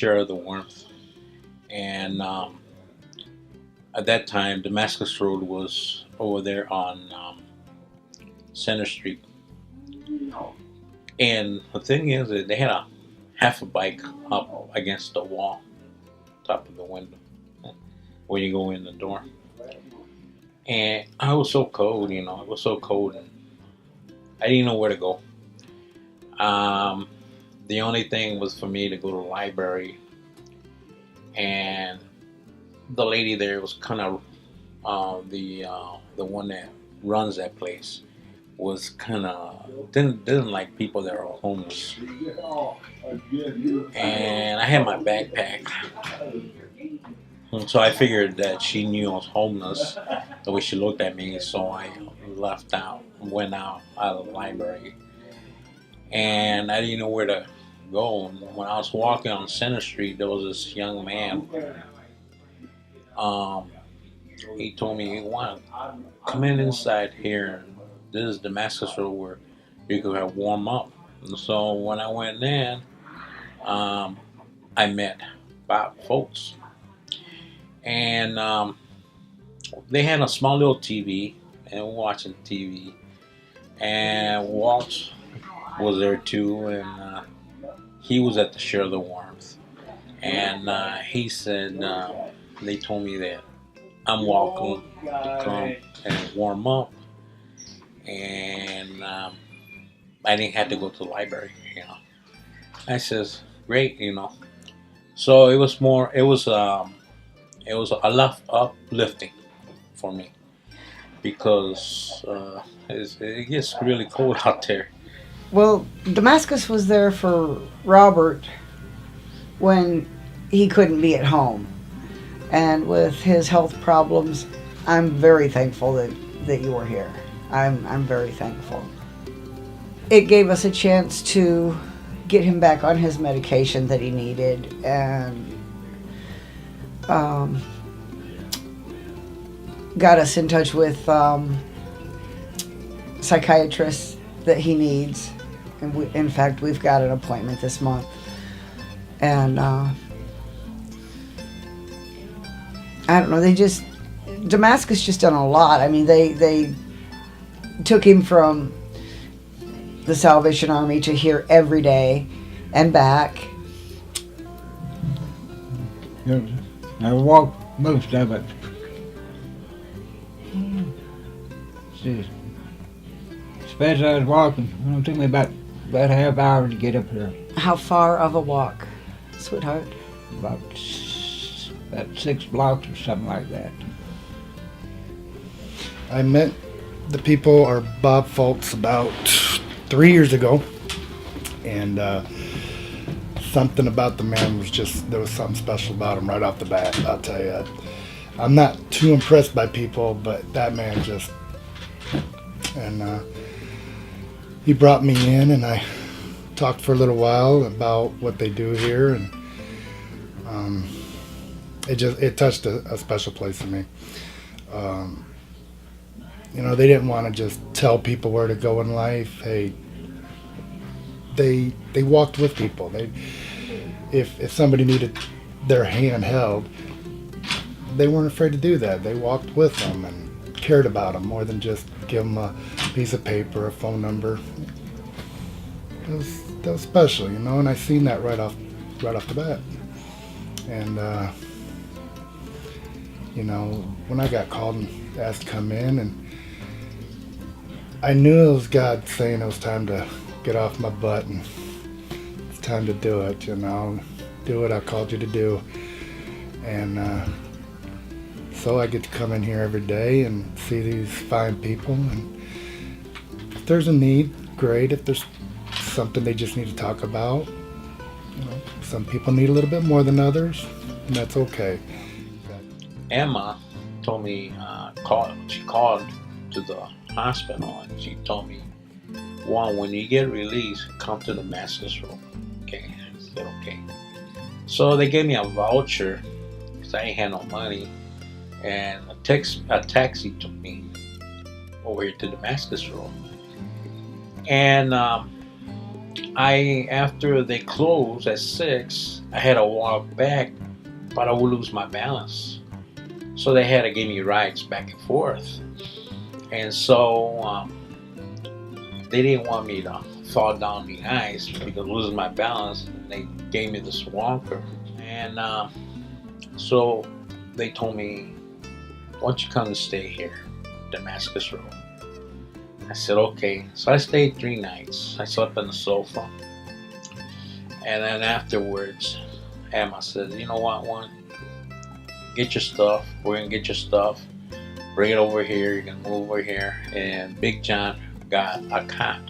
share the warmth. And at that time, Damascus Road was over there on Center Street. And the thing is that they had a half a bike up against the wall, top of the window, when you go in the door. And I was so cold, it was so cold, and I didn't know where to go. Um, the only thing was for me to go to the library, and the lady there was kind of the one that runs that place was kind of didn't like people that are homeless, and I had my backpack, and so I figured that she knew I was homeless the way she looked at me. So I went out of the library, and I didn't know where to go. And when I was walking on Center Street, there was this young man. He told me, "You want to come inside here? This is Damascus Road where you could have warm up." And so when I went in, I met 5 folks, and they had a small little TV, and we're watching TV. And Walt was there too, and he was at the Share the Warmth. And he said, they told me that I'm welcome to come and warm up, and I didn't have to go to the library. I says, great. So it was a lot uplifting for me because it gets really cold out there. Well, Damascus was there for Robert when he couldn't be at home. And with his health problems, I'm very thankful that you were here. I'm very thankful. It gave us a chance to get him back on his medication that he needed, and got us in touch with psychiatrists that he needs. And in fact, we've got an appointment this month. And I don't know, Damascus just done a lot. I mean, they took him from the Salvation Army to here every day and back. I walked most of it. Especially I was walking. It took me about a half hour to get up here. How far of a walk, sweetheart? About 6 blocks or something like that. I met the people, or Bob Fultz, about 3 years ago, and something about the man was there was something special about him right off the bat. I'll tell you, I'm not too impressed by people, but that man and he brought me in, and I talked for a little while about what they do here, and it touched a special place in me. They didn't want to just tell people where to go in life. Hey, they walked with people. If somebody needed their hand held, they weren't afraid to do that. They walked with them and cared about them more than just give them a piece of paper, a phone number. That was special, and I seen that right off the bat. And when I got called and asked to come in, and I knew it was God saying it was time to get off my butt and it's time to do it, do what I called you to do. And so I get to come in here every day and see these fine people, and if there's a need, great. If there's something they just need to talk about, some people need a little bit more than others, and that's okay. Emma told me, she called to the hospital, and she told me, Juan, when you get released, come to the Damascus Road. Okay, I said okay. So they gave me a voucher because I ain't had no money, and a taxi took me over here to Damascus Road. And After they closed at 6, I had to walk back, but I would lose my balance. So they had to give me rides back and forth. And so they didn't want me to fall down the ice because losing my balance. They gave me this walker. And so they told me, why don't you come and stay here, Damascus Road? I said, okay. So I stayed 3 nights. I slept on the sofa. And then afterwards, Emma said, you know what, one? Get your stuff. We're going to get your stuff. Bring it over here. You can move over here. And Big John got a cot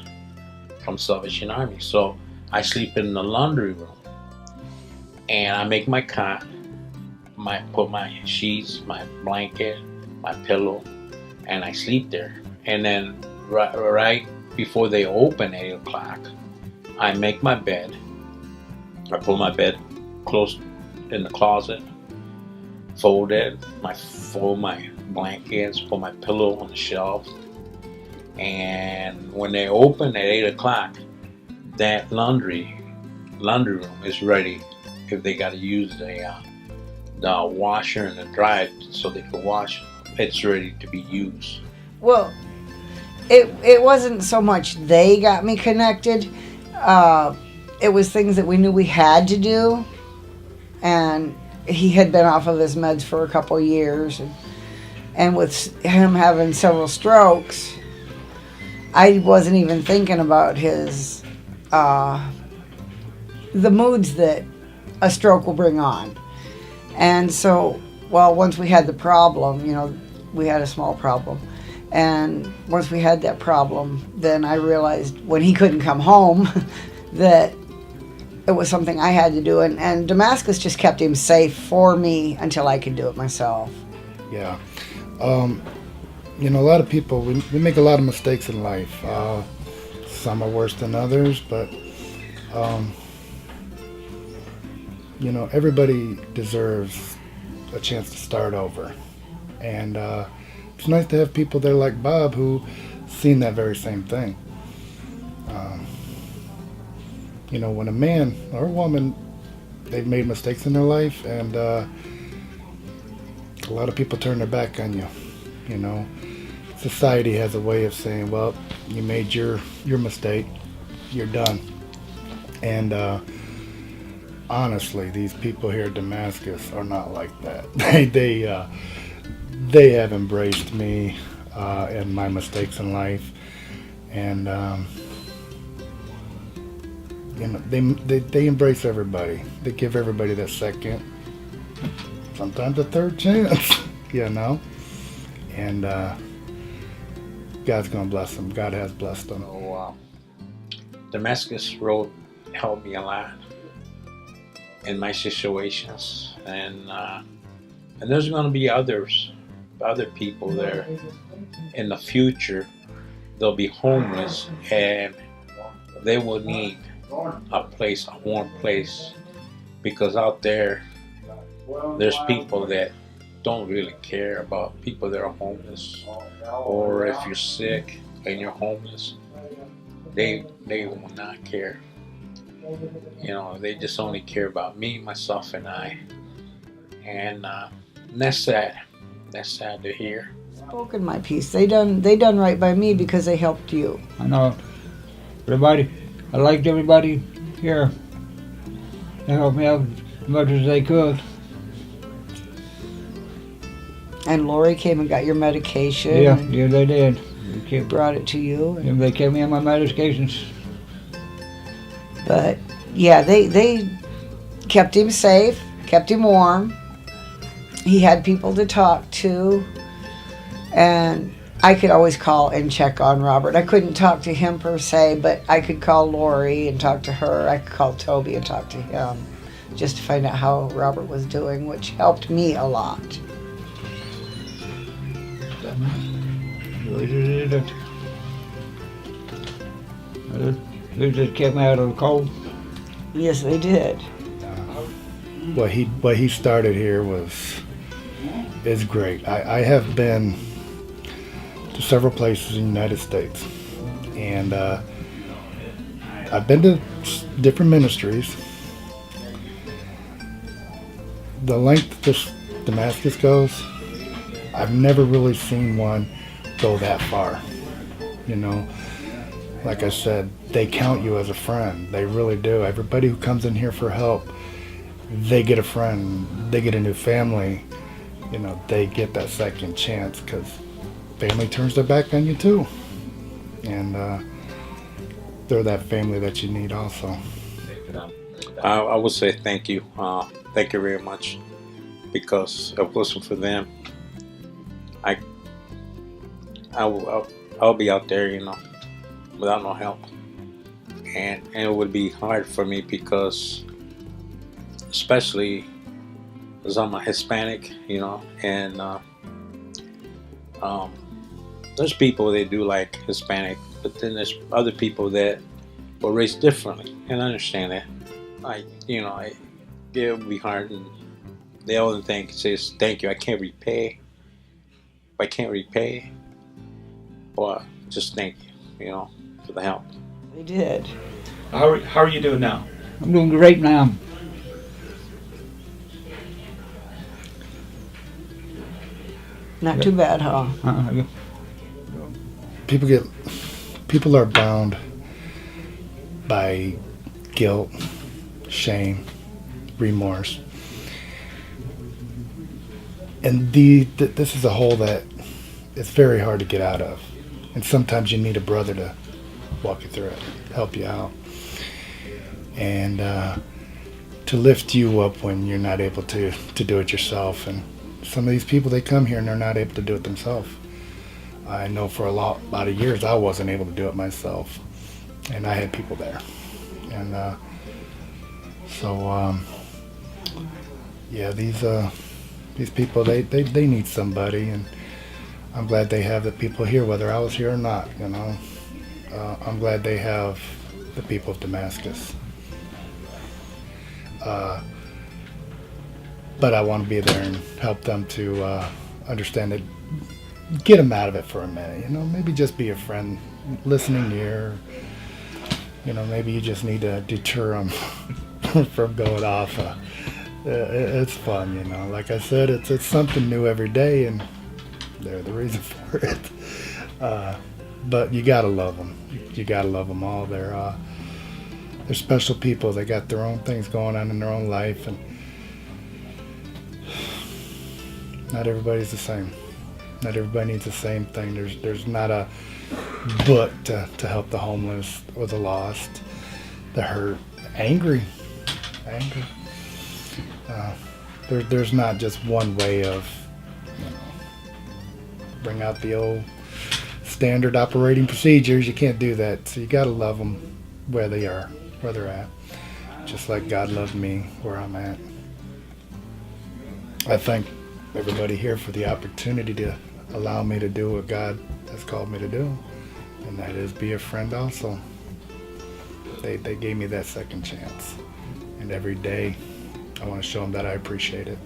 from Salvation Army. So I sleep in the laundry room. And I make my cot. Put my sheets, my blanket, my pillow, and I sleep there. And then right before they open 8 o'clock, I make my bed. I put my bed close in the closet, fold my blankets, put my pillow on the shelf. And when they open at 8 o'clock, that laundry room is ready if they got to use the washer and the dryer so they can wash. It's ready to be used. Well, it wasn't so much they got me connected. It was things that we knew we had to do. And he had been off of his meds for a couple years. And with him having several strokes, I wasn't even thinking about his, the moods that a stroke will bring on. And so, well, once we had the problem, we had a small problem. And once we had that problem, then I realized when he couldn't come home that it was something I had to do. And Damascus just kept him safe for me until I could do it myself. Yeah. A lot of people, we make a lot of mistakes in life. Some are worse than others, but, everybody deserves a chance to start over. And it's nice to have people there like Bob who seen that very same thing. When a man or a woman, they've made mistakes in their life, and a lot of people turn their back on you. Society has a way of saying, well, you made your mistake, you're done. And honestly, these people here at Damascus are not like that. They have embraced me and my mistakes in life, and they embrace everybody. They give everybody that second, sometimes a third chance, and God's gonna bless them. God has blessed them. So, Damascus Road helped me a lot in my situations, and there's going to be other people there in the future. They'll be homeless, and they will need a warm place, because out there's people that don't really care about people that are homeless, or if you're sick and you're homeless, they will not care. They just only care about me, myself, and I. And that's sad. That's sad to hear. Spoken my piece. They done right by me because they helped you. I know. Everybody, I liked everybody here. They helped me out as much as they could. And Lori came and got your medication. Yeah, they did. They brought it to you. And they kept me on my medications. But yeah, they kept him safe, kept him warm. He had people to talk to, and I could always call and check on Robert. I couldn't talk to him per se, but I could call Lori and talk to her. I could call Toby and talk to him just to find out how Robert was doing, which helped me a lot. They just kept me out of the cold. Yes, they did. What he started here is great. I have been to several places in the United States, and I've been to different ministries. The length this Damascus goes, I've never really seen one go that far. You know, like I said, they count you as a friend. They really do. Everybody who comes in here for help, they get a friend. They get a new family. You know, they get that second chance because family turns their back on you too. And they're that family that you need also. I would say thank you. Thank you very much. Because if it wasn't for them, I'll be out there, you know, without no help. And it would be hard for me because, especially as I'm a Hispanic, you know, and there's people that do like Hispanic, but then there's other people that were raised differently, and I understand that. It would be hard, and the only thing says thank you. I can't repay. If I can't repay, well, just thank you, you know, for the help. They did. How are you doing now? I'm doing great now. Not too bad, huh? People are bound by guilt, shame, remorse. And this is a hole that it's very hard to get out of. And sometimes you need a brother to walk you through it, help you out. And to lift you up when you're not able to do it yourself. And some of these people, they come here and they're not able to do it themselves. I know for a lot of years I wasn't able to do it myself. And I had people there. And these people, they need somebody, and I'm glad they have the people here, whether I was here or not, you know. I'm glad they have the people of Damascus. But I want to be there and help them to understand it, get them out of it for a minute, you know, maybe just be a friend, listening ear. You know, maybe you just need to deter them from going off. It's fun, you know. Like I said, it's something new every day, and they're the reason for it. But you gotta love them. You gotta love them all. They're special people. They got their own things going on in their own life, and not everybody's the same. Not everybody needs the same thing. There's not a book to help the homeless or the lost, the hurt, angry. There's not just one way of, you know, bring out the old standard operating procedures. You can't do that. So you got to love them where they are, where they're at, just like God loved me where I'm at. I thank everybody here for the opportunity to allow me to do what God has called me to do, and that is be a friend also. They gave me that second chance, and every day I want to show them that I appreciate it.